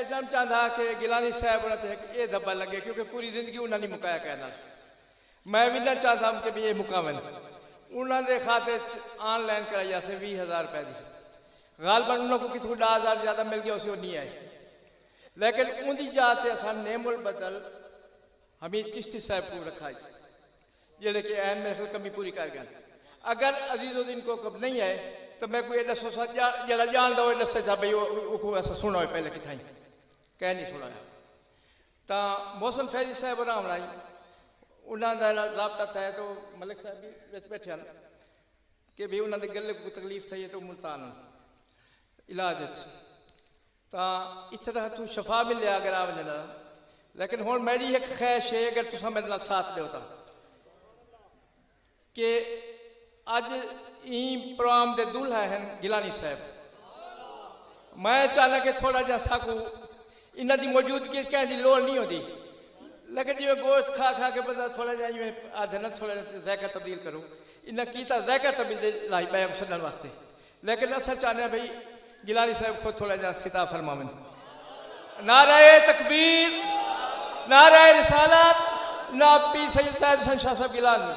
اتنا چاہتا کہ گیلانی صاحب انہوں نے یہ دبا لگے کیونکہ پوری زندگی انہوں نے مکایا کہنا میں بھی نہ چاہتا ہوں کہ بھی یہ مکامل انہوں نے خاطر آن لائن کرائی جاتے 20,000 روپے دی غالباً انہوں کو کتوں 10,000 زیادہ مل گیا اسے وہ نہیں آئے لیکن ان کی جاتے اسان نیم البدل حمید چشتی صاحب کو رکھا جڑے کہ این میں خل کمی پوری کر گیا اگر عزیز الدین کو کب نہیں آئے تو میں کوئی ایسا سوچا جڑا جان دو دسے تھا بھئی وہ کو ایسا سنا ہوئے پہلے کتھائیں کہہ نہیں سنا ہے تا محسن فیضی صاحب رام رائی انہوں نے رابطہ تھا تو ملک صاحب بھی بیٹھے ہیں کہ بھی انہوں نے گلے کو تکلیف تھی تو ملتان علاج تا اس طرح تو شفا مل لیا اگر آپ جانا لیکن ہون میری ایک خواہش ہے اگر تسا میرے ساتھ دے ہوتا کہ آج این پروگرام دے دولہا ہیں گیلانی صاحب میں چاہنا کہ تھوڑا جا ساکو انہاں دی موجودگی کہیں دی لوڑ نہیں ہوتی لیکن جو گوشت کھا کے بندہ تھوڑا جا آدھے نہ تھوڑا ذائقہ تبدیل کرو انہاں کیتا ذائقہ تبدیل لائی بیان سنن واسطے لیکن ایسا چاہنا ہے بھئی گیلانی صاحب خود تھوڑا جا خطاب فرماویں نعرہ تکبیر نعرہ رسالت جناب پیر سید سید حسن شاہ صاحب گیلانی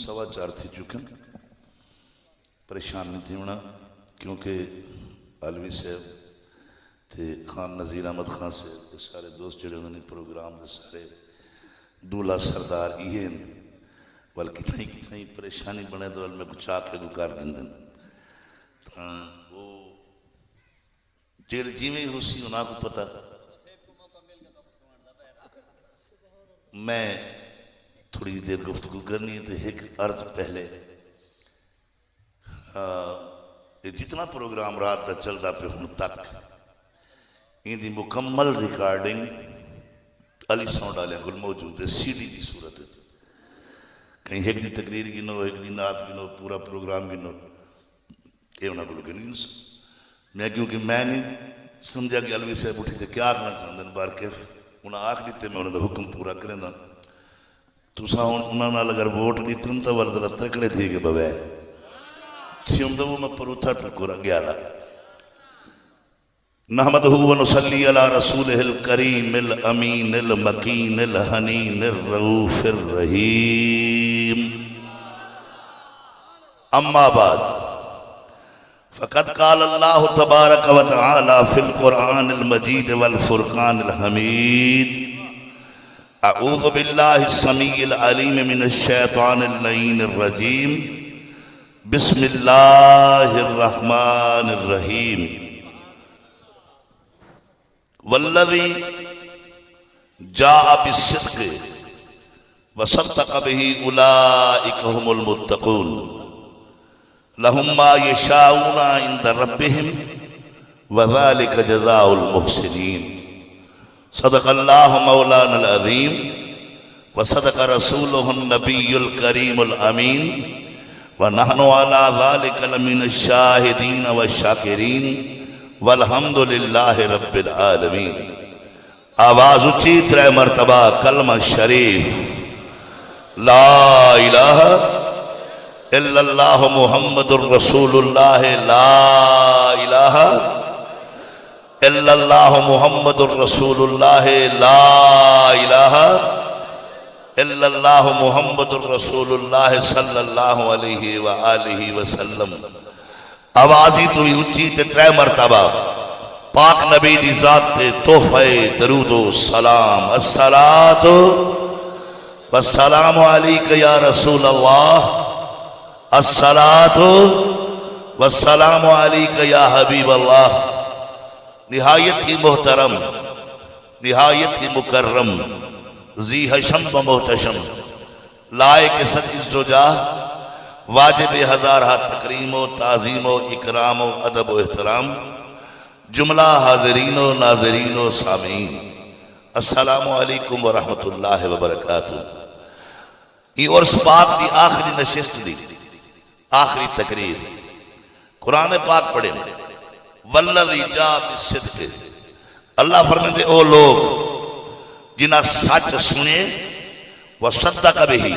سوا چار تھی چکن پریشان نہیں تھی ہونا کیونکہ علوی صاحب تھے خان نظیر احمد خان سے سارے دوست جڑے انہوں نے پروگرام دے سارے دولہ سردار یہ بلکہ کتنی پریشانی بنے تو میں کچھ آکے گکار دن وہ جیڑ جیویں ہو سی انہاں کو پتا میں تھوڑی دیر گفتگو کرنی ہے تو ایک عرض پہلے جتنا پروگرام رات دا چلتا پہ ہوں تک ان دی مکمل ریکارڈنگ علی ساؤنڈ آلے گل موجود ہے سی ڈی دی صورت ہے کہیں ایک دی تقریر گنو ایک دی نعت گنو پورا پروگرام گنو یہ انہاں کو لگے نہیں میں کیونکہ میں نہیں سمجھا کہ علوی صاحب اٹھی تھے کیا آکھنا چاہتے ہیں بار کیف انہاں آکھ دیتے میں انہوں نے حکم پورا کریں دا تو انہوں نے اگر ووٹ دیتے ہیں تو ورزرہ تکڑے تھے کہ بوائے تھی ہم دو میں پروتھا ٹکورا گیا لا نحمدہ و نصلی علی رسولہ الکریم الامین المکین الحنین الرؤوف الرحیم اما بعد فقد قال اللہ تبارک و تعالی فی القرآن المجید والفرقان الحمید اعوذ باللہ السمیع العلیم من الشیطان اللعین الرجیم بسم اللہ الرحمن الرحیم والذی جاء بالصدق وصدق به اولئک هم المتقون لهم ما يشاءون عند ربهم وذلك جزاء المحسنين صدق اللہ مولانا العظیم وصدق رسولہ النبی الکریم الامین ونحن على ذلك لمن الشاہدین والشاکرین والحمدللہ رب العالمین آواز اچھی 3 مرتبہ کلمہ شریف لا الہ الا اللہ محمد الرسول اللہ لا الہ الا اللہ محمد الرسول اللہ لا الہ الا اللہ محمد الرسول اللہ صلی اللہ علیہ وآلہ وسلم آوازی تو ہی اچھی تے 3 مرتبہ پاک نبی دی ذات تے تحفہ درود و سلام الصلاۃ والسلام علیک یا رسول اللہ الصلاۃ والسلام علیک یا حبیب اللہ نہایت ہی محترم نہایت ہی مکرم ذی حشم و محتشم لائق سچ زجا واجب ہزارہ تکریم و تعظیم و اکرام و ادب و احترام جملہ حاضرین و ناظرین و سامعین، السلام علیکم ورحمۃ اللہ وبرکاتہ۔ یہ عرس پاک دی آخری نشست دی آخری تقریر قرآن پاک پڑھیں۔ والذی جاء بالصدق، اللہ فرماتے او لوگ جنہاں سچ سنے وصدق بہ،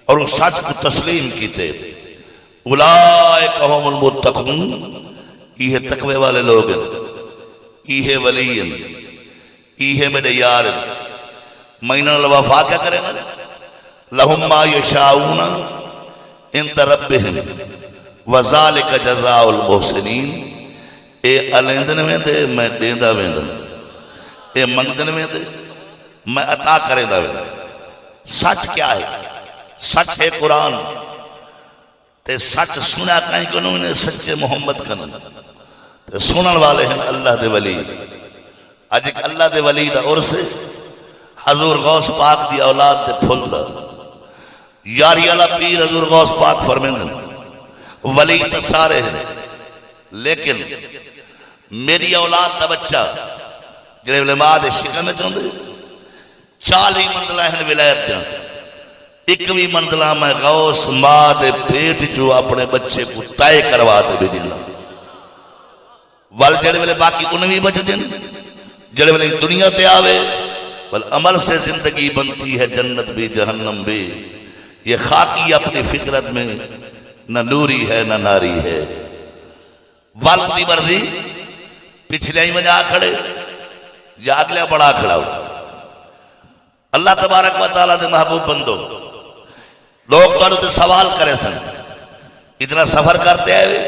اور اس سچ کو تسلیم کیتے، اولئک ھم المتقون، یہ تقوی والے لوگ ہیں، یہ ولی ہیں، یہ میرے یار ہیں۔ مینہ الوفا کیا کریں نا، لہم ما یشاؤون عند ربہم وذالک جزاء المحسنین۔ اے الیندن میں دے میں دیندا ویندن، اے منگدن میں دے میں عطا کرے دا ویندن۔ سچ کیا ہے؟ سچ ہے قرآن، تے سچ سنا کہیں کنوں نے سچے محمد کنوں، تے سنن والے ہیں اللہ دے ولی۔ آج ایک اللہ دے ولی دا عرس حضور غوث پاک دی اولاد دے پھل دا، یاری اللہ پیر حضور غوث پاک فرمیندن ولی تا سارے ہیں، لیکن میری اولاد دا بچہ جنہیں علماء دے شکم میں چاہتے 40 منزلہ ہیں ولایت دیا، 21 منزلہ میں غوث ماں دے پیٹ جو اپنے بچے کو طے کرواتے بھی دلہ وال جڑے والے باقی 19 بچ دن جڑے والے دنیا تے آوے والعمل سے زندگی بنتی ہے جنت بھی جہنم بھی۔ یہ خاکی اپنی فطرت میں نہ نوری ہے نہ ناری ہے۔ والدی مرضی پچھلے ہی میں جا کھڑے یا اگلے بڑا کھڑا ہو۔ اللہ تبارک و تعالیٰ دے محبوب بندو، لوگ تو سوال کرے سن، اتنا سفر کرتے ہیں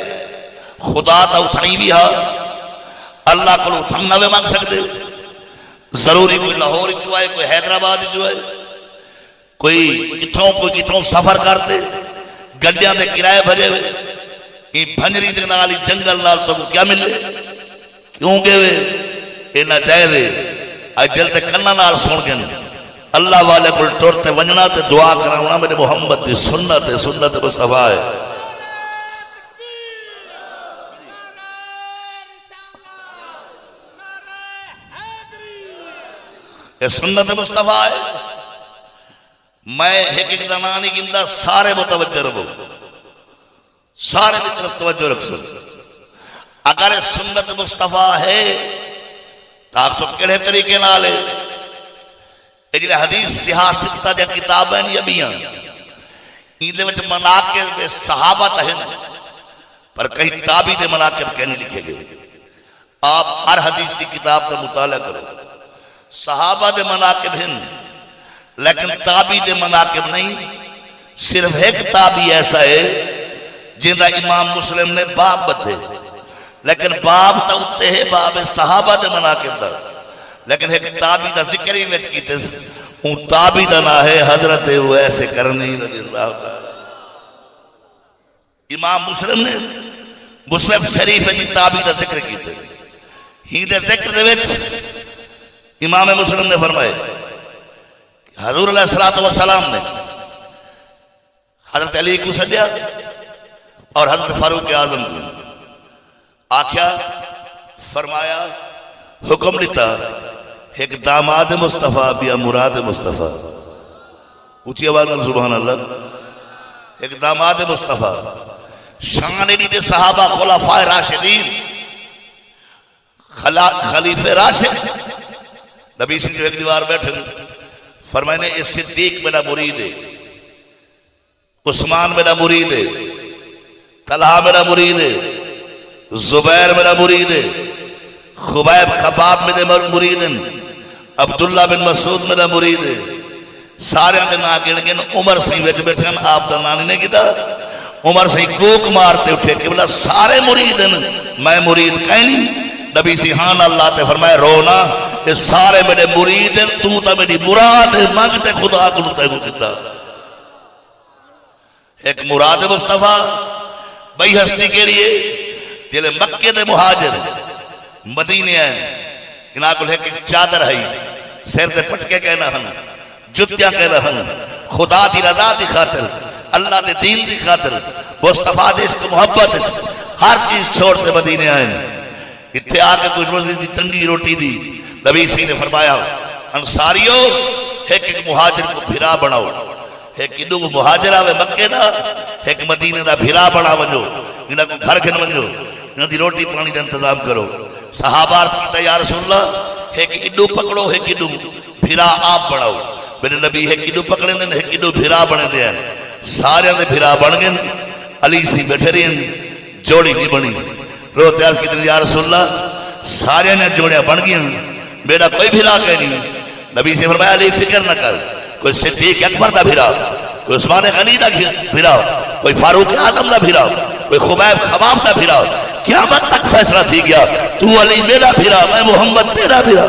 خدا تا اٹھنی بھی ہاں، اللہ کو اٹھنا بھی مانگ سکتے، ضروری کوئی لاہور جو ہے، کوئی حیدرآباد جو ہے، کوئی کتھوں سفر کرتے گڈیاں دے کرائے بھجے ہوئے، یہ بھنجری دے نالی جنگل نال تو کیا ملے؟ کیوں گے وے اے نہ چاہے دے آج دل تے کنہ نال سن گئے اللہ والے کو ٹورتے ونجنا تے دعا کراؤنا میرے محمد دی سنت مصطفیٰ ہے۔ یہ سنت مصطفیٰ ہے۔ میں ایک دنا نہیں گندہ، سارے متوجہ رہو، سارے کی طرف توجہ رکھ سو۔ اگر سنت مصطفیٰ ہے تو آپ سب کہڑے طریقے نہ لے؟ یہ حدیث سیاہ ستہ جا کتابیں یبیاں ان دے وچ مناقب صحابہ ہیں، پر کہیں تابعی دے مناقب کہنے لکھے گئے۔ آپ ہر حدیث کی کتاب کا مطالعہ کرو، صحابہ دے مناقب ہیں لیکن تابعی دے مناقب نہیں۔ صرف ایک تابعی ایسا ہے جن دا امام مسلم نے باب بدھے، لیکن باب تا اتے ہے باب صحابہ دے مناقب دا، لیکن ایک تابعی دا ذکر ہی وچ کیتے ان تابعی دا نہ ہے حضرت ویسے کرنی رضی اللہ تعالی۔ امام مسلم نے مسلم شریف جی تابعی دا ذکر کیتے، ہی دے ذکر دے وچ امام مسلم نے فرمائے حضور علیہ السلام نے حضرت علی کو سجیا اور حضرت فاروق اعظم کو آکھیا، فرمایا، حکم لیتا ایک داماد مصطفیٰ بیا مراد مصطفیٰ، اونچی آواز میں سبحان اللہ، ایک داماد مصطفیٰ شان علی دے صحابہ خلفاء راشدین خلیفہ راشد نبی سے ایک دیوار بیٹھے فرمائے نے اس صدیق میرا مرید ہے، عثمان میرا مرید ہے، طلحہ میرا مرید ہے، زبیر میرا مرید ہے، خبیب خباب میرے مرید ہیں، عبداللہ بن مسعود میرا مرید ہے۔ سارے دے نا گن گن عمر سی وچ بیٹھے ہیں، آپ دا نام نہیں کیتا، عمر سی کوک مارتے اٹھے کہ بلا سارے مرید ہیں، میں مرید کہیں نہیں۔ نبی سی ہاں اللہ تے فرمائے رونا، یہ سارے میرے مرید ہیں، تو تا میری مراد ہے، مانگتے خدا کو تے کو کیتا۔ ایک مراد مصطفیٰ بھئی ہستی کے لیے جلے مکے دے مہاجر مدینے ہیں، انہاں کو لے کے چادر ہے، سیر دے پٹکے کہنا ہن، جتیاں کہنا ہن، خدا دی رضا دی خاطر، اللہ دے دین دی خاطر، مصطفیٰ دے اس کو محبت، ہر چیز چھوڑ سے مدینے آئے۔ اتنے آ کے کوئی روزی دی تنگی روٹی دی نبی سی نے فرمایا انصاریو ایک مہاجر کو بھرا بناؤ، ایک ادو مہاجر آوے مکے دا، ایک مدینے دا بھرا بنا ونجو، انہاں کو گھر کھن ونجو، انہاں دی روٹی پانی دا انتظام کرو۔ صحابہ عرض کیتا یا رسول اللہ ایک ادو پکڑو ایک ادو بھرا آپ بناؤ۔ میرے نبی ایک ادو پکڑے دن ایک ادو بھرا بنے دے ہیں، سارے دے بھرا بن گئے، علی سی بیٹھے رہے ہیں، جوڑی نہیں بنی۔ روتے عرض کیتا یا رسول اللہ سارے نے جوڑیاں بن گئی، میرا کوئی بھرا کہ نہیں۔ نبی سے فرمایا علی فکر نہ کر، کوئی صدیق اکبر دا بھرا، کوئی عثمان غنی دا بھرا، کوئی فاروق اعظم دا بھرا، کوئی خبیب خباب دا بھرا، قیامت تک فیصلہ تھی گیا، تو علی میرا بھرا، میں محمد تیرا بھرا۔